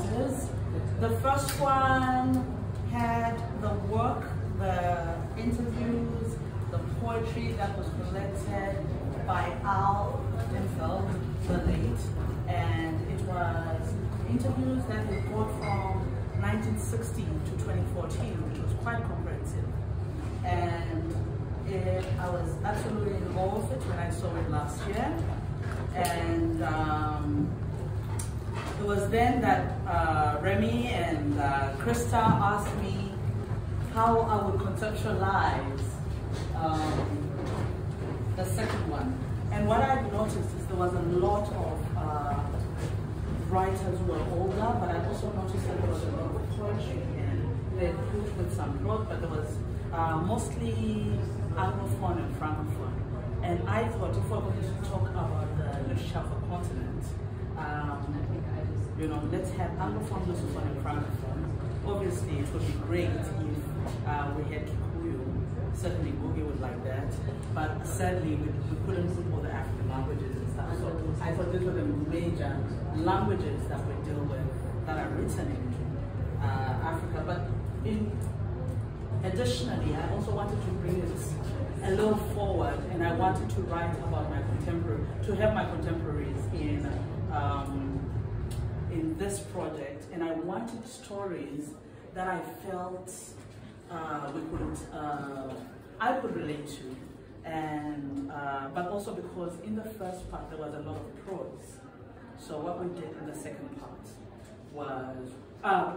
parters. The first one had the work, the interviews, the poetry that was collected by Al himself, the late, and it was interviews that he got from 1916 to 2014, which was quite comprehensive. And I was absolutely in awe of it when I saw it last year. And it was then that Remy and Krista asked me how I would conceptualize the second one. And what I noticed is there was a lot of writers who were older, but I also noticed that there was a lot of poetry and they put with some growth, but there was mostly Anglophone and Francophone. And I thought if we're going to talk about the literature of a continent, you know, let's have Anglophone, Lusophone, and Francophone. Obviously, it would be great if we had Kikuyu. Certainly, Googie would like that. But sadly, we couldn't put all the African languages and stuff. So I thought these were the major languages that we deal with that are written in Africa. But additionally, I also wanted to bring it a little forward, and I wanted to write about my contemporary, to have my contemporaries in this project, and I wanted stories that I felt I could relate to, and but also because in the first part there was a lot of prose. So what we did in the second part was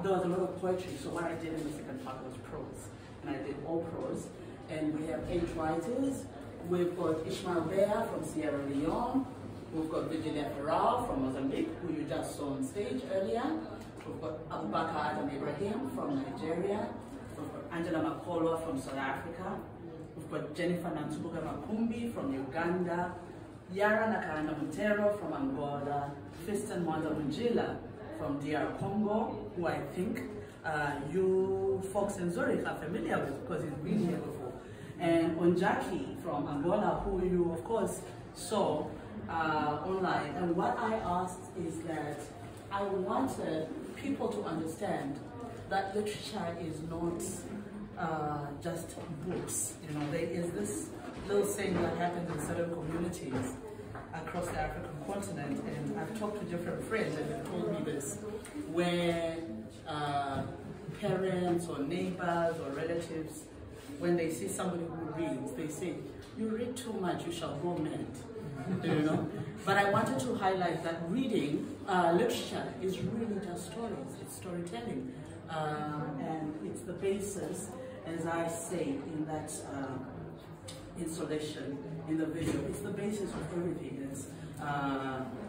there was a lot of poetry. So what I did in the second part was prose, and I did all prose. And we have 8 writers. We've got Ishmael Bea from Sierra Leone. We've got Virginia Ferral from Mozambique, who you just saw on stage earlier. We've got Abubakar Adam Ibrahim from Nigeria. We've got Angela Makolo from South Africa. We've got Jennifer Nantubuga Makumbi from Uganda. Yara Nakaranda Montero from Angola. Fiston Mwanda Mujila from DR Congo, who I think you folks in Zurich are familiar with because he's been here before. And Onjaki from Angola, who you of course saw online. And what I asked is that I wanted people to understand that literature is not just books. You know, there is this little thing that happens in certain communities across the African continent, and I've talked to different friends and they've told me this, where parents or neighbors or relatives, when they see somebody who reads, they say, "You read too much, you shall go mad." You know? But I wanted to highlight that reading, literature is really just stories, it's storytelling. And it's the basis, as I say in that installation, in the video, it's the basis of everything. It's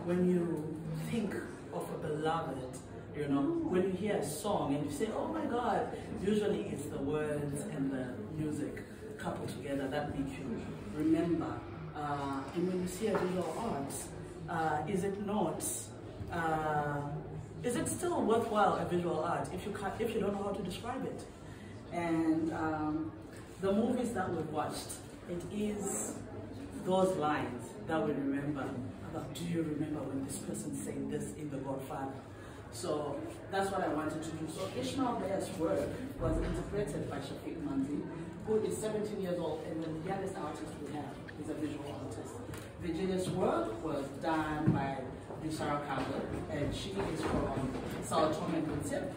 when you think of a beloved, you know, when you hear a song and you say, "Oh my God," usually it's the words and the music coupled together that make you remember. And when you see a visual art, is it still worthwhile, a visual art, if you don't know how to describe it? And the movies that we've watched, it is those lines that we remember about, do you remember when this person said this in The Godfather? So that's what I wanted to do. So Ishmael Bea's work was interpreted by Shafiq Manzi, who is 17 years old and the youngest artist we have is a visual artist. Virginia's work was done by Sarah Campbell, and she is from Sao Tome and Principe.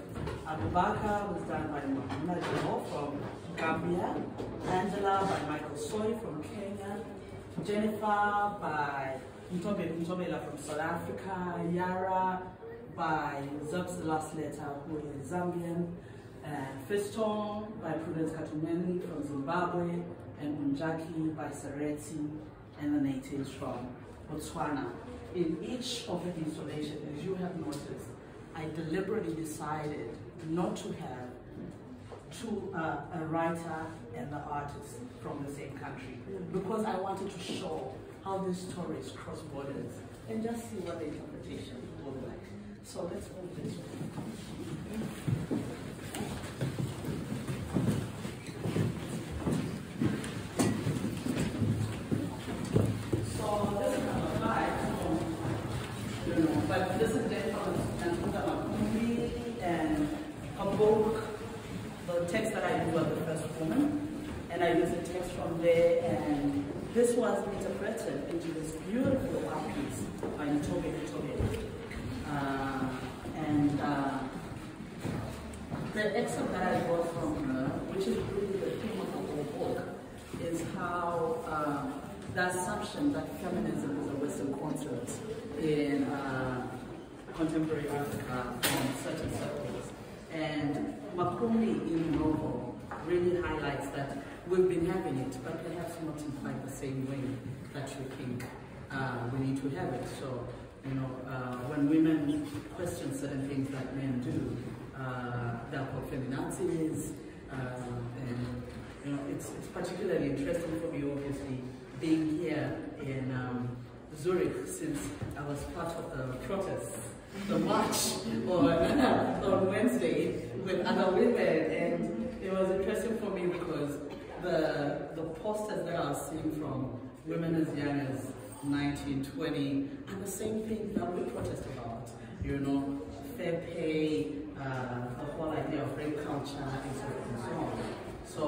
Abubakar was done by Muhammad from Gambia. Angela by Michael Soy from Kenya. Jennifer by Ntobela from South Africa. Yara by Zub's The Last Letter, who is Zambian. Fiston by Prudence Katumeni from Zimbabwe. And Unjaki by Sereti and the natives from Botswana. In each of the installations, as you have noticed, I deliberately decided not to have a writer and the artist from the same country, because I wanted to show how these stories cross borders and just see what the interpretation will be like. So let's move this way. But this is Jennifer Nantubuga Makumbi from there, and this was interpreted into this beautiful art piece by Ntobe. The excerpt that I got from her, which is really the theme of the whole book, is how the assumption that feminism is a Western concept in contemporary Africa from certain circles. And Makumbi in the novel really highlights that we've been having it, but perhaps not in quite the same way that you think we need to have it. So, you know, when women question certain things that men do, they're called feminazis, and you know, it's particularly interesting for me, obviously, being here in Zurich, since I was part of the protests, the march on Wednesday with other women, and it was interesting for me because the posters that I was seeing from women as young as 19, 20, are the same thing that we protest about, you know, fair pay, the whole idea of rape culture, and so on. So,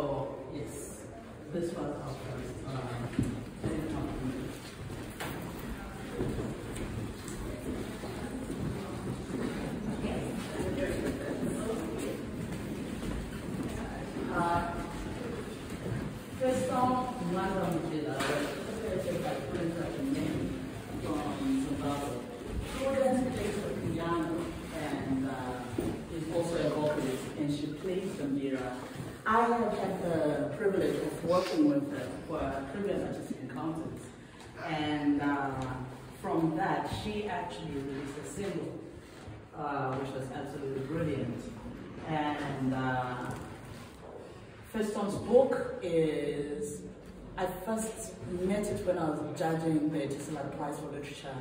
yes, this was our first first song, from Zimbabwe. She plays the piano and is also a vocalist, and she plays the mirror. I have had the privilege of working with her for previous artistic encounters, and from that, she actually released a single, which was absolutely brilliant. And Feston's book is, I first met it when I was judging the Tisla Prize for Literature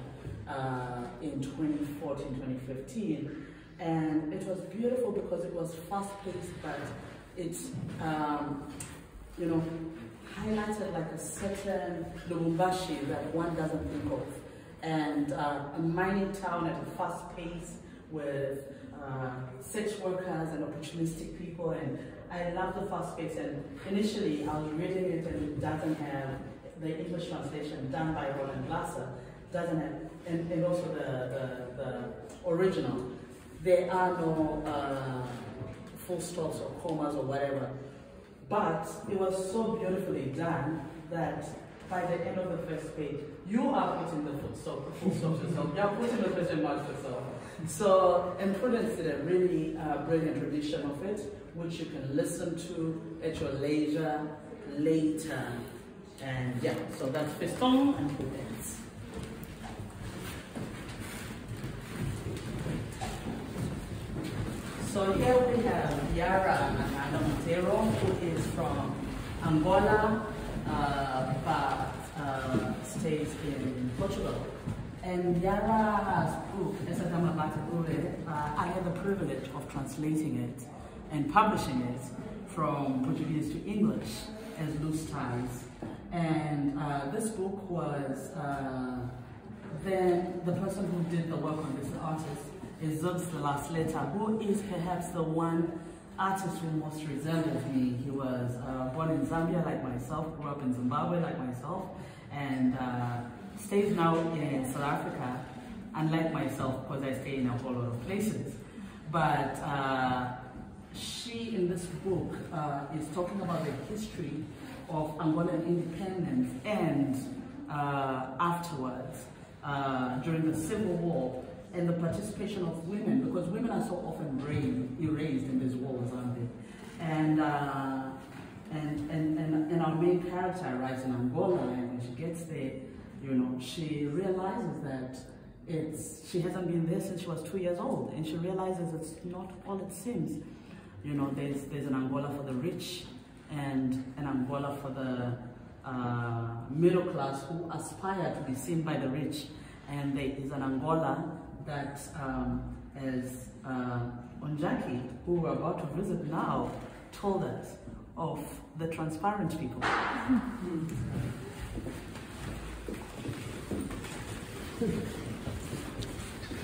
in 2014, 2015. And it was beautiful because it was fast-paced, but it, you know, highlighted like a certain Lubumbashi that one doesn't think of. And a mining town at a fast pace with sex workers and opportunistic people, and I love the fast pace. And initially I was reading it and it doesn't have the English translation done by Roland Glasser, doesn't have, and also the original. There are no full stops or commas or whatever, but it was so beautifully done that by the end of the first page, you are putting the full stops yourself, you are putting the question marks yourself. So, and Prudence did a really brilliant rendition of it, which you can listen to at your leisure later. And yeah, so that's Feston and Prudence. So here we have Yara Montero, who is from Angola, but stays in Portugal. And Yara's book, I had the privilege of translating it and publishing it from Portuguese to English as Loose Ties. And this book was, then the person who did the work on this artist is Zukiswa Wanner, who is perhaps the one artist who most resembles me. He was born in Zambia like myself, grew up in Zimbabwe like myself, and stays now in South Africa, unlike myself, because I stay in a whole lot of places. But she, in this book, is talking about the history of Angolan independence and afterwards, during the Civil War, and the participation of women, because women are so often erased in these wars, aren't they? And our main character arrives in Angola, and when she gets there, you know, she realizes that she hasn't been there since she was 2 years old, and she realizes it's not all it seems. You know, there's an Angola for the rich and an Angola for the middle class who aspire to be seen by the rich, and there is an Angola that, as Onjaki, who we're about to visit now, told us of the transparent people.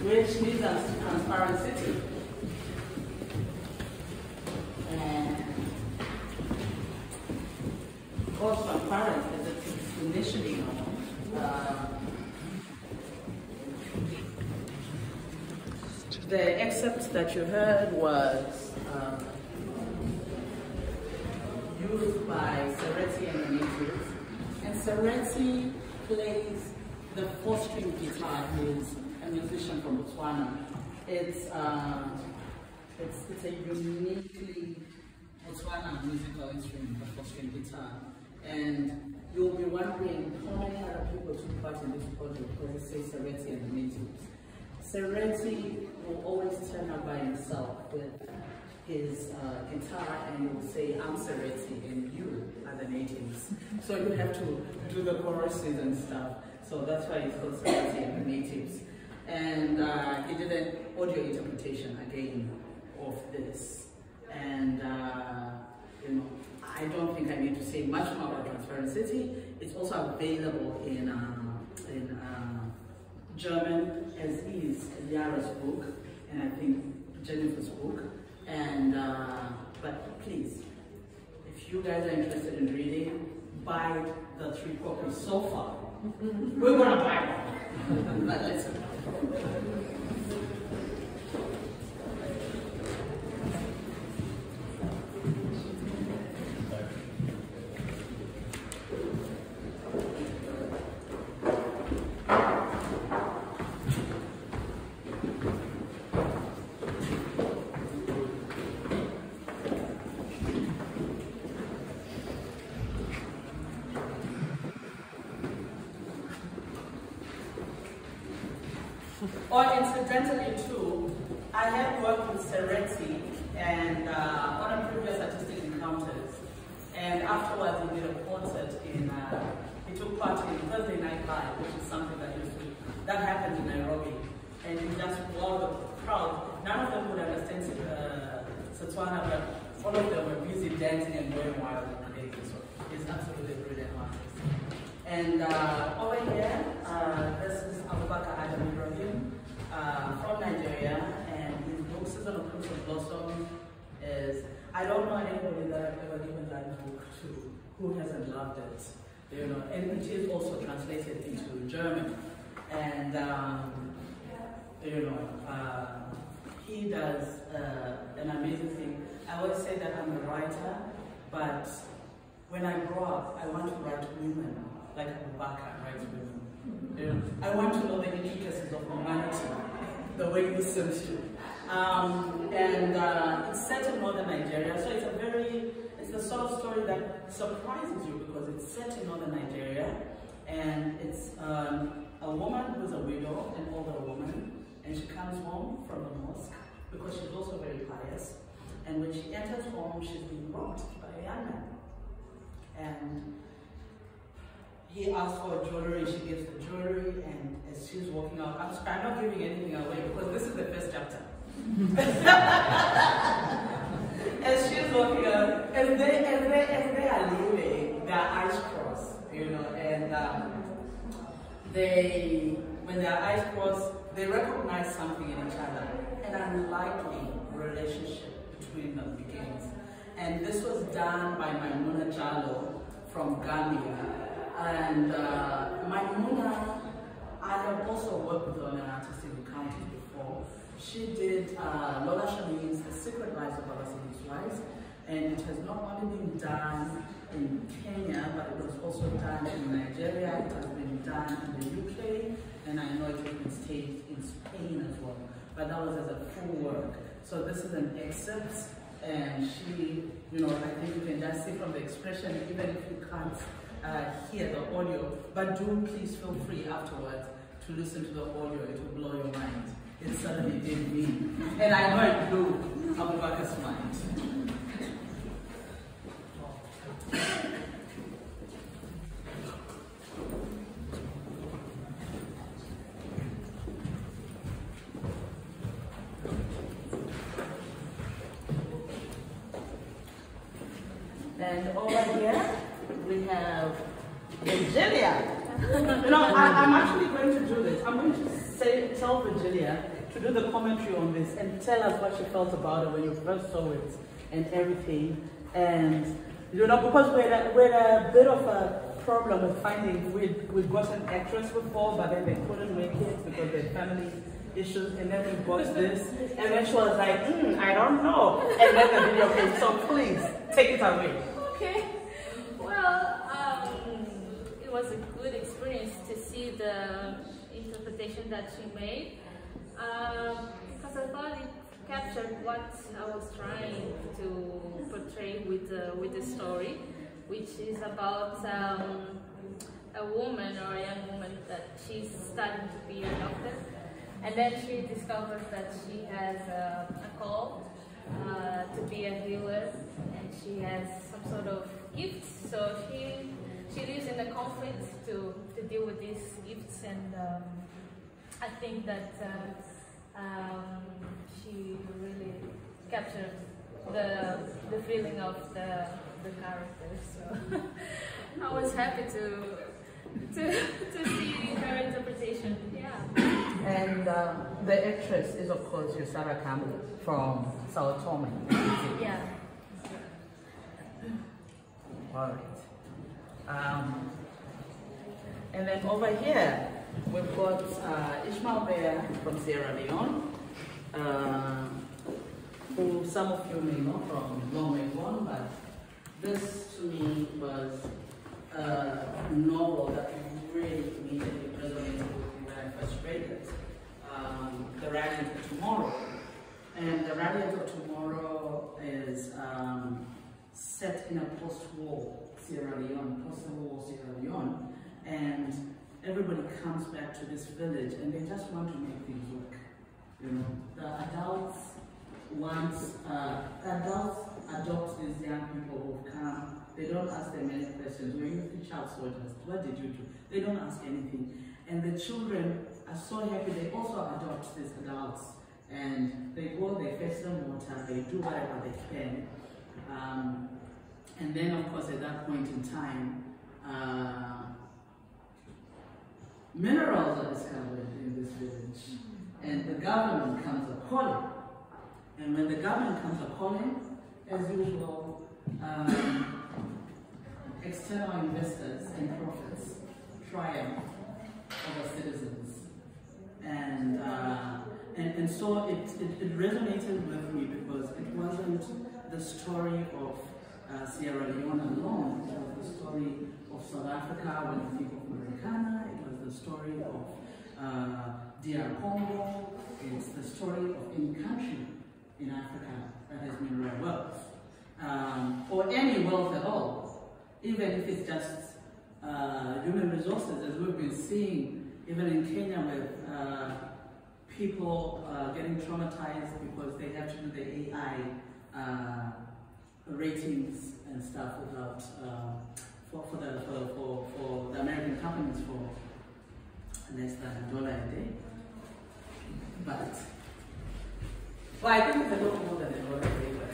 Which leads us to Transparent City. And also, The excerpt that you heard was used by Sereti and the natives. And Sereti plays the 4-string guitar. He's a musician from Botswana. It's a uniquely Botswana musical instrument, the 4-string guitar. And you'll be wondering how many other people took part in this project because it says Sereti and the natives. Sereti will always turn up by himself with his guitar and he will say, I'm Sereti and you are the natives. So you have to do the choruses and stuff. So that's why it's called Sereti and the natives. And he did an audio interpretation again of this. And you know, I don't think I need to say much more about Transparency. It's also available in German, as is Yara's book, and I think Jennifer's book. And but please, if you guys are interested in reading, buy the 3 copies so far. We're gonna buy one. But let's go. Or incidentally too, I have worked with Sereti and on a previous artistic encounters, and afterwards he did a concert in, he took part in Thursday Night Live, which is something that happened in Nairobi, and he just wowed the crowd. None of them would understand Setswana, but all of them were busy dancing and going wild and crazy, so he's absolutely brilliant artist. And over here, this is Abubakar Adam Ibrahim. From Nigeria, and his book, Season of Fruits of Blossom, is, I don't know anybody that I've ever given that book to who hasn't loved it, you know, and it is also translated into German, and you know, he does an amazing thing. I always say that I'm a writer, but when I grow up, I want to write women, like Abubakar writes women. You know, I want to know the intricacies of humanity, the way you seem to. It's set in northern Nigeria, so it's the sort of story that surprises you because it's set in northern Nigeria, and it's a woman who's a widow, an older woman, and she comes home from the mosque because she's also very pious. And when she enters home, she's being robbed by a young man. And he asks for jewelry, she gives the jewelry, and as she's walking out, I'm not giving anything away because this is the first chapter. As she's walking out, as they are leaving, their eyes cross, you know, and when their eyes cross, they recognize something in each other. An unlikely relationship between them begins. And this was done by Maimuna Jallo from Gambia. And Maimuna, I have also worked with her on an artistic encounter before. She did Lola Shamin's The Secret Lives of Babasidi's Wives, and it has not only been done in Kenya, but it was also done in Nigeria, it has been done in the UK, and I know it has been staged in Spain as well. But that was as a full work. So this is an excerpt, and she, you know, I think you can just see from the expression, even if you can't hear the audio, but do please feel free afterwards to listen to the audio. It will blow your mind. It certainly did me. And I know it blew Abubakar's mind. And over here, we have Virgilia. You know, I'm actually going to do this. I'm going to tell Virgilia to do the commentary on this and tell us what she felt about it when you first saw it and everything. And, you know, because we're a bit of a problem with finding, we'd got an actress before, but then they couldn't make it because their family issues, and then we bought this, and then she was like, I don't know. And then the video came, so please, take it away. Okay. Well, it was a good experience to see the interpretation that she made, because I thought it captured what I was trying to portray with the story, which is about a woman or a young woman that she's starting to be adopted, and then she discovers that she has a call to be a healer, and she has some sort of gifts. So she lives in a conflict to deal with these gifts, and I think that she really captured the feeling of the characters. So I was happy to see her interpretation. Yeah. And the actress is, of course, Sarah Campbell from Sao Tome. Yeah. All right. And then over here, we've got Ishmael Bear from Sierra Leone, who some of you may know from Long One, but this to me was a novel that really immediately resonated with me when I first read it. The Radiant of Tomorrow. And The Radiant of Tomorrow is set in a post-war Sierra Leone, post-war Sierra Leone, and everybody comes back to this village and they just want to make things work. You know, the adults adopt these young people who've come. They don't ask them any questions. Were you the child soldiers? What did you do? They don't ask anything. And the children are so happy. They also adopt these adults. And they go, they fetch them water, they do whatever they can. And then, of course, at that point in time, minerals are discovered in this village. And the government comes a-calling. And when the government comes a-calling, as usual, external investors and profits triumph over citizens. And so it resonated with me because it wasn't the story of Sierra Leone alone. It was the story of South Africa when you think of Marikana. It was the story of DR Congo. It's the story of any country in Africa that has mineral wealth, or any wealth at all, even if it's just human resources, as we've been seeing even in Kenya with people getting traumatized because they have to do the AI ratings and stuff without for the American companies for less than $1 a day. But well, I think it's a little more than $1 a day, but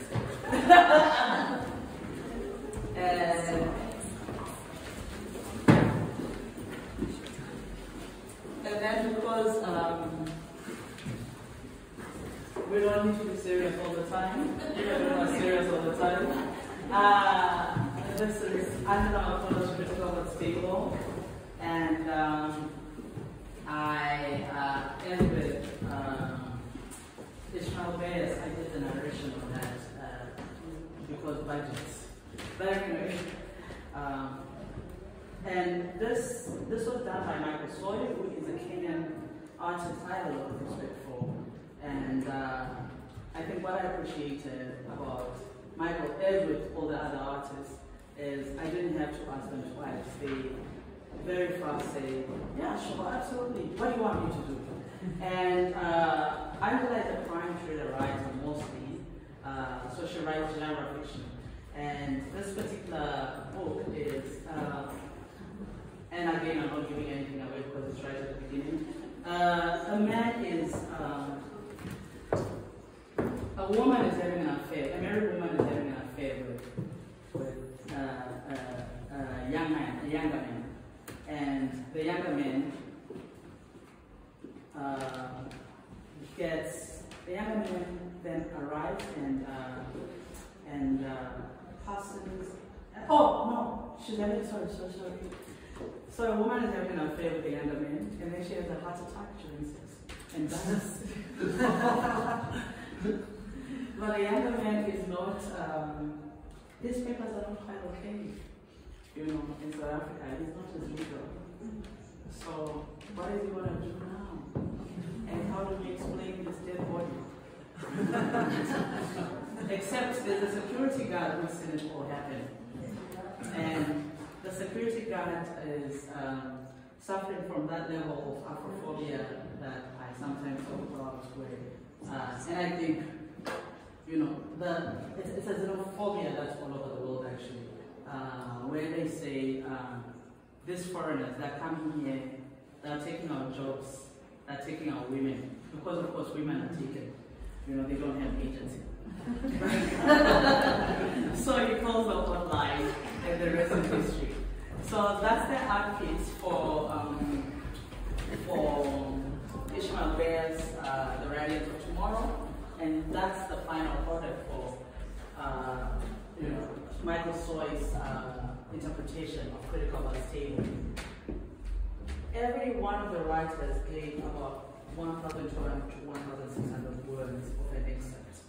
and then because we don't need to be serious all the time, even we're not serious all the time. This is under our critical table, and I ended with Ishmael Bears. I did the narration of that because budgets. But anyway, and this was done by Michael Sawyer, who is a Kenyan artist I have a lot of respect for. And I think what I appreciated about Michael, as with all the other artists, is I didn't have to ask them twice. They very fast say, yeah, sure, absolutely. What do you want me to do? And I'm like a crime thriller writer mostly, so she writes genre fiction. And this particular book is, and again, I'm not giving anything away because it's right at the beginning. A man is, a woman is having an affair, a married woman is having an affair with a younger man. And the younger man then arrives and passes. Oh no, she's having sorry. So a woman is having an affair with the younger man, and then she has a heart attack during sex. and does. But the younger man is not, these papers are not quite okay. You know, in South Africa, it's not as legal. So, what is he going to do now? And how do we explain this dead body? Except there's a security guard who's seen it all happen. And the security guard is suffering from that level of Afrophobia that I sometimes talk about, where, and I think, you know, it's a xenophobia that's all over the world actually, where they say these foreigners that come here, they're taking our jobs, they're taking our women, because of course women are taken, you know, they don't have agency. So he calls up online, and the rest is history. So that's the art piece for Ishmael Bear's The Radiance of Tomorrow, and that's the final product for you know, Michael Soy's interpretation of critical mass table. Every one of the writers gave about 1,200 to 1,600 words of an excerpt.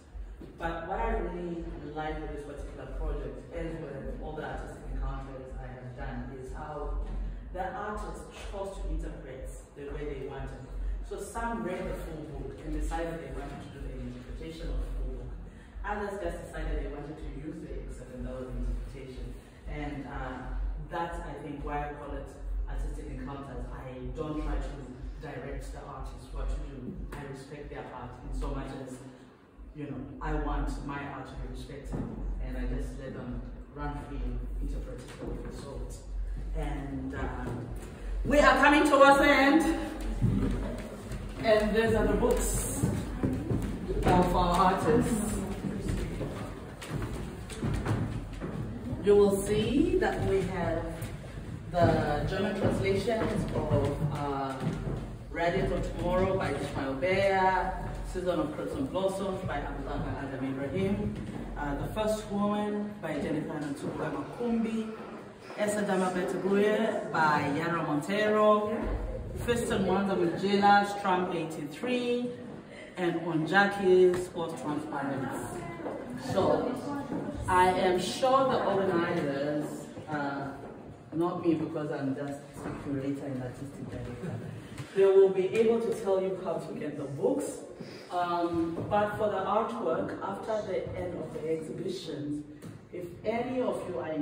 But what I really like with this particular project, as with all the artistic encounters I have done, is how the artists chose to interpret the way they wanted. So some read the full book and decided they wanted to do the interpretation of the full book. Others just decided they wanted to use the excerpt and that was the interpretation. And that's, I think, why I call it artistic encounters. I don't try to direct the artists what to do. I respect their art in so much as, you know, I want my art to be respected, and I just let them run free and interpret it the way they saw it. And we are coming towards the end, and these are the books of our artists. You will see that we have the German translations of Radiance of Tomorrow by Ishmael Bear, Season of Fruits and Blossoms by Abdullah Adam Ibrahim, The First Woman by Jennifer Nantuga Makumbi, Esadama Betabuye by Yara Montero, First and Wonder with Jailer's Trump 83, and Onjaki's Sports Transparence. So, I am sure the organizers, not me because I'm just a curator and artistic director, they will be able to tell you how to get the books. But for the artwork, after the end of the exhibitions, if any of you are